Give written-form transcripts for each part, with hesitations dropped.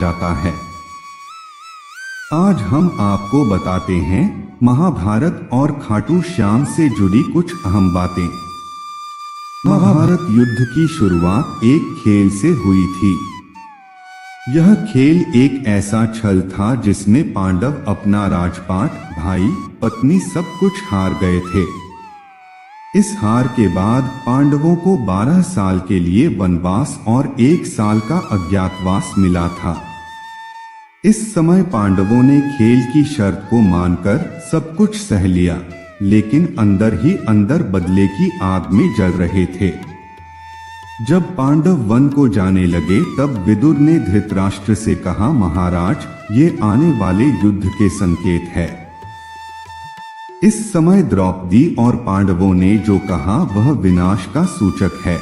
जाता है। आज हम आपको बताते हैं महाभारत और खाटू श्याम से जुड़ी कुछ अहम बातें। महाभारत युद्ध की शुरुआत एक खेल से हुई थी। यह खेल एक ऐसा छल था जिसमें पांडव अपना राजपाट, भाई, पत्नी सब कुछ हार गए थे। इस हार के बाद पांडवों को 12 साल के लिए वनवास और 1 साल का अज्ञातवास मिला था। इस समय पांडवों ने खेल की शर्त को मानकर सब कुछ सह लिया, लेकिन अंदर ही अंदर बदले की आग में जल रहे थे। जब पांडव वन को जाने लगे तब विदुर ने धृतराष्ट्र से कहा, महाराज, ये आने वाले युद्ध के संकेत है। इस समय द्रौपदी और पांडवों ने जो कहा वह विनाश का सूचक है।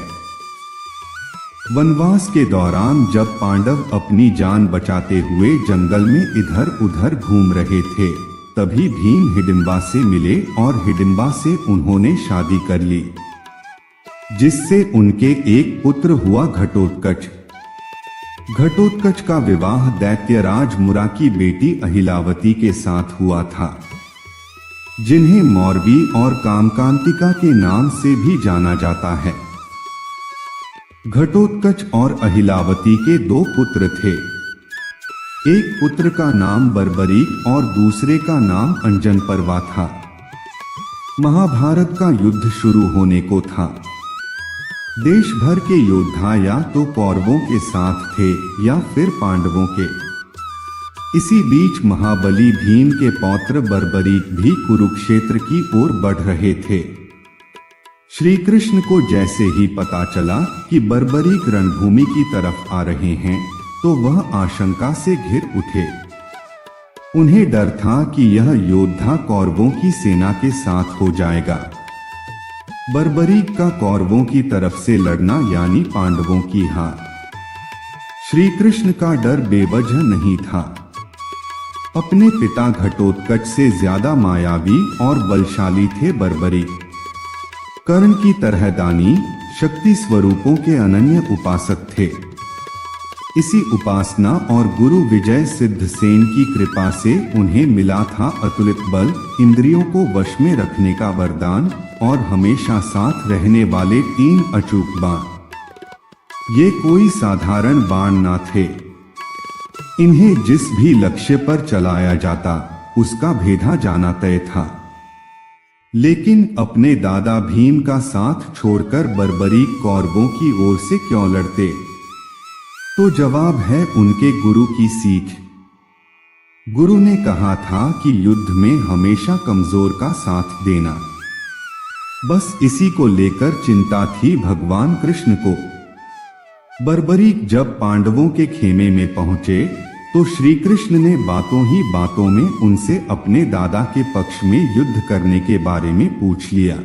वनवास के दौरान जब पांडव अपनी जान बचाते हुए जंगल में इधर उधर घूम रहे थे, तभी भीम हिडिंबा से मिले और हिडिंबा से उन्होंने शादी कर ली, जिससे उनके एक पुत्र हुआ घटोत्कच। घटोत्कच का विवाह दैत्यराज मुरा की बेटी अहिलावती के साथ हुआ था, जिन्हें मौरवी और कामकांतिका के नाम से भी जाना जाता है। घटोत्कच और अहिलावती के 2 पुत्र थे। एक पुत्र का नाम बर्बरीक और दूसरे का नाम अंजनपर्वा था। महाभारत का युद्ध शुरू होने को था। देश भर के योद्धा या तो कौरवों के साथ थे या फिर पांडवों के। इसी बीच महाबली भीम के पौत्र बर्बरीक भी कुरुक्षेत्र की ओर बढ़ रहे थे। श्री कृष्ण को जैसे ही पता चला कि बर्बरीक रणभूमि की तरफ आ रहे हैं, तो वह आशंका से घिर उठे। उन्हें डर था कि यह योद्धा कौरवों की सेना के साथ हो जाएगा। बर्बरीक का कौरवों की तरफ से लड़ना यानी पांडवों की हार। श्री कृष्ण का डर बेवजह नहीं था। अपने पिता घटोत्कच से ज्यादा मायावी और बलशाली थे बर्बरीक। कर्ण की तरह दानी, शक्ति स्वरूपों के अनन्य उपासक थे। इसी उपासना और गुरु विजय सिद्धसेन की कृपा से उन्हें मिला था अतुलित बल, इंद्रियों को वश में रखने का वरदान और हमेशा साथ रहने वाले 3 अचूक बाण। ये कोई साधारण बाण ना थे। इन्हें जिस भी लक्ष्य पर चलाया जाता उसका भेदा जाना तय था। लेकिन अपने दादा भीम का साथ छोड़कर बर्बरीक कौरवों की ओर से क्यों लड़ते? तो जवाब है उनके गुरु की सीख। गुरु ने कहा था कि युद्ध में हमेशा कमजोर का साथ देना। बस इसी को लेकर चिंता थी भगवान कृष्ण को। बर्बरीक जब पांडवों के खेमे में पहुंचे तो श्री कृष्ण ने बातों ही बातों में उनसे अपने दादा के पक्ष में युद्ध करने के बारे में पूछ लिया।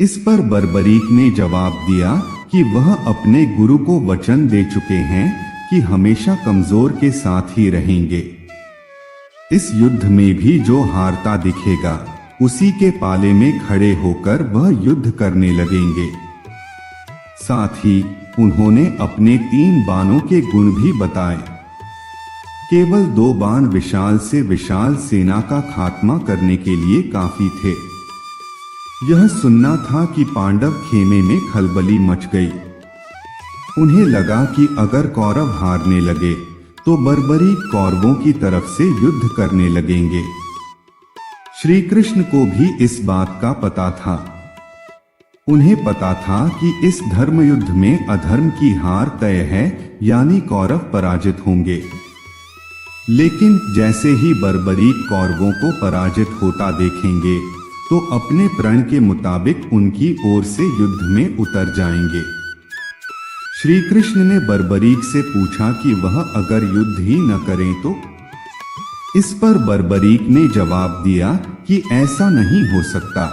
इस पर बर्बरीक ने जवाब दिया कि वह अपने गुरु को वचन दे चुके हैं कि हमेशा कमजोर के साथ ही रहेंगे। इस युद्ध में भी जो हारता दिखेगा उसी के पाले में खड़े होकर वह युद्ध करने लगेंगे। साथ ही उन्होंने अपने 3 बाणों के गुण भी बताए। केवल 2 बाण विशाल से विशाल सेना का खात्मा करने के लिए काफी थे। यह सुनना था कि पांडव खेमे में खलबली मच गई। उन्हें लगा कि अगर कौरव हारने लगे तो बर्बरीक कौरवों की तरफ से युद्ध करने लगेंगे। श्री कृष्ण को भी इस बात का पता था। उन्हें पता था कि इस धर्म युद्ध में अधर्म की हार तय है, यानी कौरव पराजित होंगे। लेकिन जैसे ही बर्बरीक कौरवों को पराजित होता देखेंगे तो अपने प्रण के मुताबिक उनकी ओर से युद्ध में उतर जाएंगे। श्री कृष्ण ने बर्बरीक से पूछा कि वह अगर युद्ध ही न करें तो? इस पर बर्बरीक ने जवाब दिया कि ऐसा नहीं हो सकता।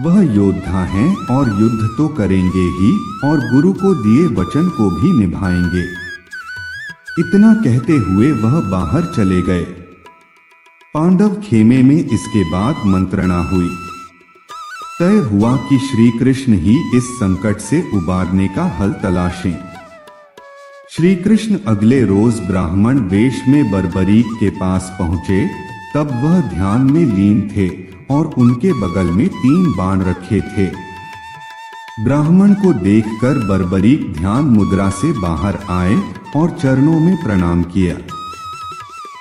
वह योद्धा हैं और युद्ध तो करेंगे ही और गुरु को दिए वचन को भी निभाएंगे। इतना कहते हुए वह बाहर चले गए। पांडव खेमे में इसके बाद मंत्रणा हुई। तय हुआ कि श्री कृष्ण ही इस संकट से उबारने का हल तलाशें। श्री कृष्ण अगले रोज ब्राह्मण वेश में बर्बरीक के पास पहुंचे। तब वह ध्यान में लीन थे और उनके बगल में 3 बाण रखे थे। ब्राह्मण को देखकर बर्बरीक ध्यान मुद्रा से बाहर आए और चरणों में प्रणाम किया।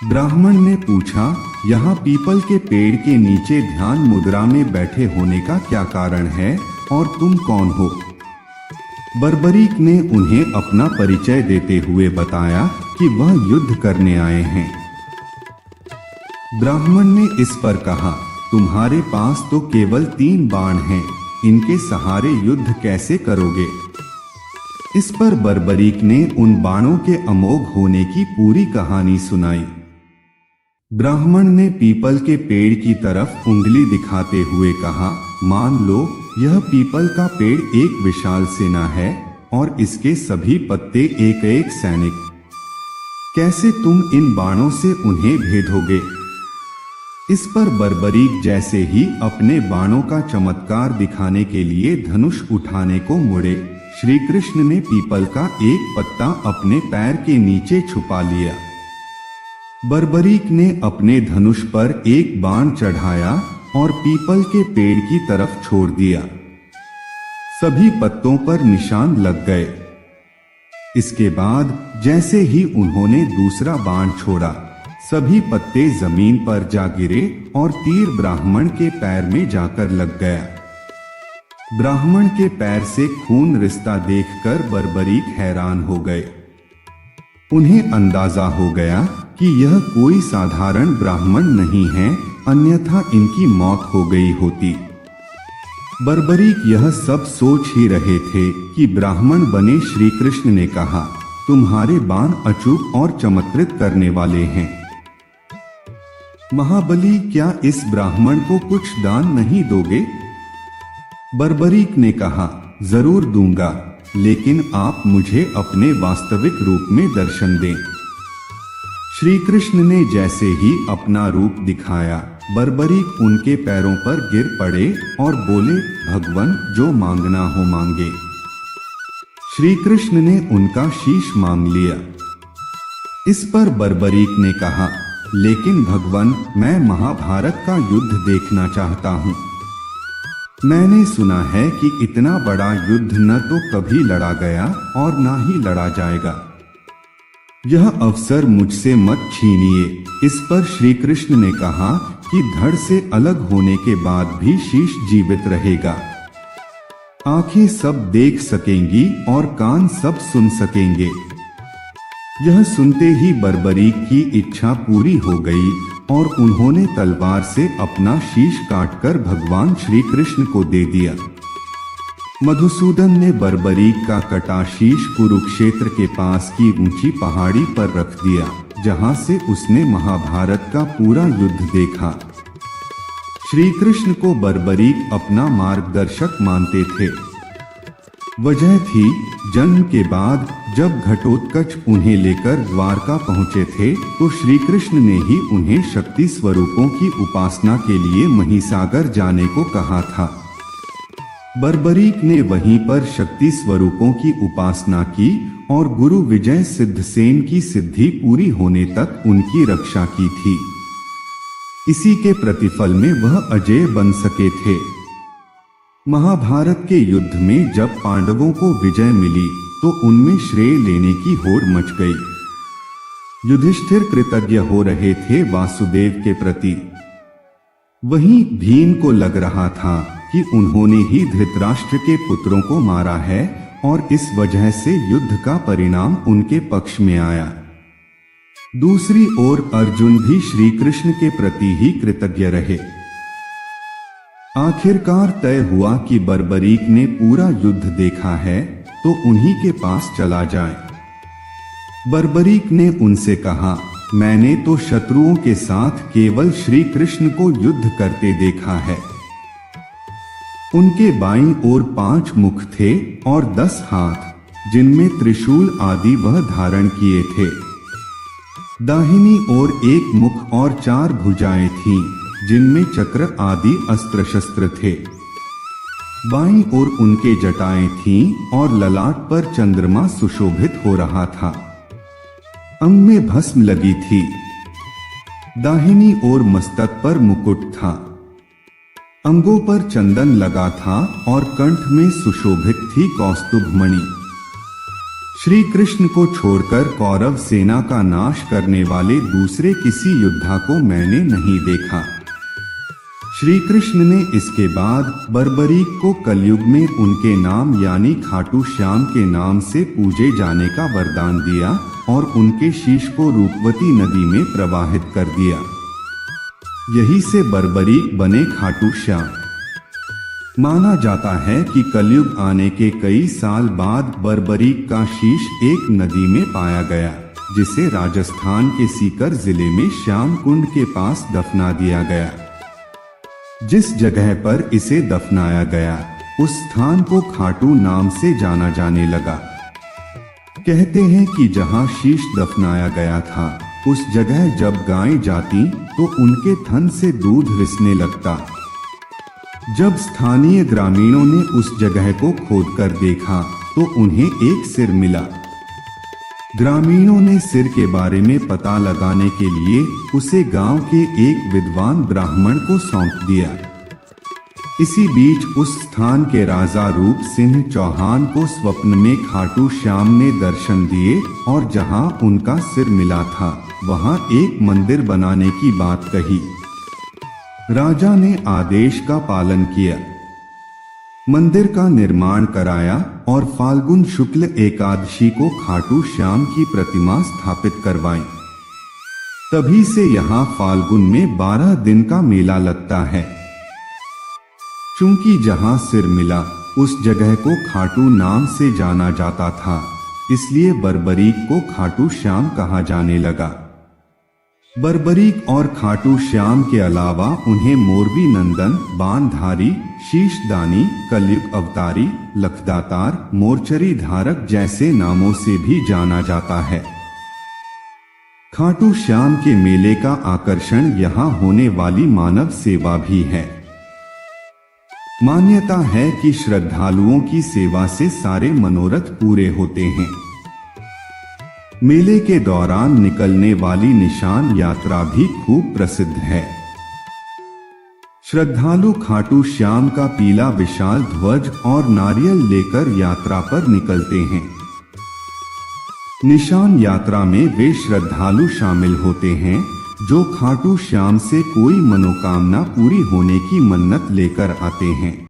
ब्राह्मण ने पूछा, यहाँ पीपल के पेड़ के नीचे ध्यान मुद्रा में बैठे होने का क्या कारण है और तुम कौन हो? बर्बरीक ने उन्हें अपना परिचय देते हुए बताया कि वह युद्ध करने आए हैं। ब्राह्मण ने इस पर कहा, तुम्हारे पास तो केवल 3 बाण हैं, इनके सहारे युद्ध कैसे करोगे? इस पर बर्बरीक ने उन बाणों के अमोघ होने की पूरी कहानी सुनाई। ब्राह्मण ने पीपल के पेड़ की तरफ उंगली दिखाते हुए कहा, मान लो यह पीपल का पेड़ एक विशाल सेना है और इसके सभी पत्ते एक एक सैनिक। कैसे तुम इन बाणों से उन्हें भेदोगे? इस पर बर्बरीक जैसे ही अपने बाणों का चमत्कार दिखाने के लिए धनुष उठाने को मुड़े, श्री कृष्ण ने पीपल का एक पत्ता अपने पैर के नीचे छुपा लिया। बर्बरीक ने अपने धनुष पर एक बाण चढ़ाया और पीपल के पेड़ की तरफ छोड़ दिया। सभी पत्तों पर निशान लग गए। इसके बाद जैसे ही उन्होंने दूसरा बाण छोड़ा, सभी पत्ते जमीन पर जा गिरे और तीर ब्राह्मण के पैर में जाकर लग गया। ब्राह्मण के पैर से खून रिसता देखकर बर्बरीक हैरान हो गए। उन्हें अंदाजा हो गया कि यह कोई साधारण ब्राह्मण नहीं है, अन्यथा इनकी मौत हो गई होती। बर्बरीक यह सब सोच ही रहे थे कि ब्राह्मण बने श्री कृष्ण ने कहा, तुम्हारे बाण अचूक और चमत्कृत करने वाले हैं। महाबली, क्या इस ब्राह्मण को कुछ दान नहीं दोगे? बर्बरीक ने कहा, जरूर दूंगा, लेकिन आप मुझे अपने वास्तविक रूप में दर्शन दें। श्री कृष्ण ने जैसे ही अपना रूप दिखाया, बर्बरीक उनके पैरों पर गिर पड़े और बोले, भगवान, जो मांगना हो मांगे। श्री कृष्ण ने उनका शीश मांग लिया। इस पर बर्बरीक ने कहा, लेकिन भगवान, मैं महाभारत का युद्ध देखना चाहता हूँ। मैंने सुना है कि इतना बड़ा युद्ध न तो कभी लड़ा गया और न ही लड़ा जाएगा। यह अवसर मुझसे मत छीनिए। इस पर श्री कृष्ण ने कहा कि धड़ से अलग होने के बाद भी शीश जीवित रहेगा। आंखें सब देख सकेंगी और कान सब सुन सकेंगे। यह सुनते ही बर्बरीक की इच्छा पूरी हो गई और उन्होंने तलवार से अपना शीश काटकर भगवान श्री कृष्ण को दे दिया। मधुसूदन ने बर्बरीक का कटा शीश कुरुक्षेत्र के पास की ऊंची पहाड़ी पर रख दिया, जहां से उसने महाभारत का पूरा युद्ध देखा। श्री कृष्ण को बर्बरीक अपना मार्गदर्शक मानते थे। वजह थी, जन्म के बाद जब घटोत्कच उन्हें लेकर द्वारका पहुंचे थे, तो श्री कृष्ण ने ही उन्हें शक्ति स्वरूपों की उपासना के लिए महिसागर जाने को कहा था। बर्बरीक ने वहीं पर शक्ति स्वरूपों की उपासना की और गुरु विजय सिद्धसेन की सिद्धि पूरी होने तक उनकी रक्षा की थी। इसी के प्रतिफल में वह अजेय बन सके थे। महाभारत के युद्ध में जब पांडवों को विजय मिली तो उनमें श्रेय लेने की होड़ मच गई। युधिष्ठिर कृतज्ञ हो रहे थे वासुदेव के प्रति। वहीं भीम को लग रहा था कि उन्होंने ही धृतराष्ट्र के पुत्रों को मारा है और इस वजह से युद्ध का परिणाम उनके पक्ष में आया। दूसरी ओर अर्जुन भी श्री कृष्ण के प्रति ही कृतज्ञ रहे। आखिरकार तय हुआ कि बर्बरीक ने पूरा युद्ध देखा है तो उन्हीं के पास चला जाए। बर्बरीक ने उनसे कहा, मैंने तो शत्रुओं के साथ केवल श्री कृष्ण को युद्ध करते देखा है। उनके बाईं ओर 5 मुख थे और 10 हाथ, जिनमें त्रिशूल आदि वह धारण किए थे। दाहिनी ओर 1 मुख और 4 भुजाएं थीं, जिनमें चक्र आदि अस्त्र शस्त्र थे। बाईं ओर उनके जटाएं थीं और ललाट पर चंद्रमा सुशोभित हो रहा था। अंग में भस्म लगी थी। दाहिनी ओर मस्तक पर मुकुट था। अंगों पर चंदन लगा था और कंठ में सुशोभित थी कौस्तुभ मणि। श्री कृष्ण को छोड़कर कौरव सेना का नाश करने वाले दूसरे किसी योद्धा को मैंने नहीं देखा। श्री कृष्ण ने इसके बाद बर्बरीक को कलयुग में उनके नाम यानी खाटू श्याम के नाम से पूजे जाने का वरदान दिया और उनके शीश को रूपवती नदी में प्रवाहित कर दिया। यही से बर्बरीक बने खाटू श्याम। माना जाता है कि कलयुग आने के कई साल बाद बर्बरीक का शीश एक नदी में पाया गया, जिसे राजस्थान के सीकर जिले में श्याम कुंड के पास दफना दिया गया। जिस जगह पर इसे दफनाया गया उस स्थान को खाटू नाम से जाना जाने लगा। कहते हैं कि जहां शीश दफनाया गया था उस जगह जब गायें जाती तो उनके थन से दूध रिसने लगता। जब स्थानीय ग्रामीणों ने उस जगह को खोदकर देखा तो उन्हें एक सिर मिला। ग्रामीणों ने सिर के बारे में पता लगाने के लिए उसे गांव के एक विद्वान ब्राह्मण को सौंप दिया। इसी बीच उस स्थान के राजा रूप सिंह चौहान को स्वप्न में खाटू श्याम ने दर्शन दिए और जहां उनका सिर मिला था वहां एक मंदिर बनाने की बात कही। राजा ने आदेश का पालन किया, मंदिर का निर्माण कराया और फाल्गुन शुक्ल एकादशी को खाटू श्याम की प्रतिमा स्थापित करवाई। तभी से यहाँ फाल्गुन में 12 दिन का मेला लगता है। चूंकि जहाँ सिर मिला उस जगह को खाटू नाम से जाना जाता था, इसलिए बर्बरीक को खाटू श्याम कहा जाने लगा। बर्बरीक और खाटू श्याम के अलावा उन्हें मोरबी नंदन, बाणधारी, शीशदानी, कलयुग अवतारी, लखदातार, मोर्चरी धारक जैसे नामों से भी जाना जाता है। खाटू श्याम के मेले का आकर्षण यहाँ होने वाली मानव सेवा भी है। मान्यता है कि श्रद्धालुओं की सेवा से सारे मनोरथ पूरे होते हैं। मेले के दौरान निकलने वाली निशान यात्रा भी खूब प्रसिद्ध है। श्रद्धालु खाटू श्याम का पीला विशाल ध्वज और नारियल लेकर यात्रा पर निकलते हैं। निशान यात्रा में वे श्रद्धालु शामिल होते हैं जो खाटू श्याम से कोई मनोकामना पूरी होने की मन्नत लेकर आते हैं।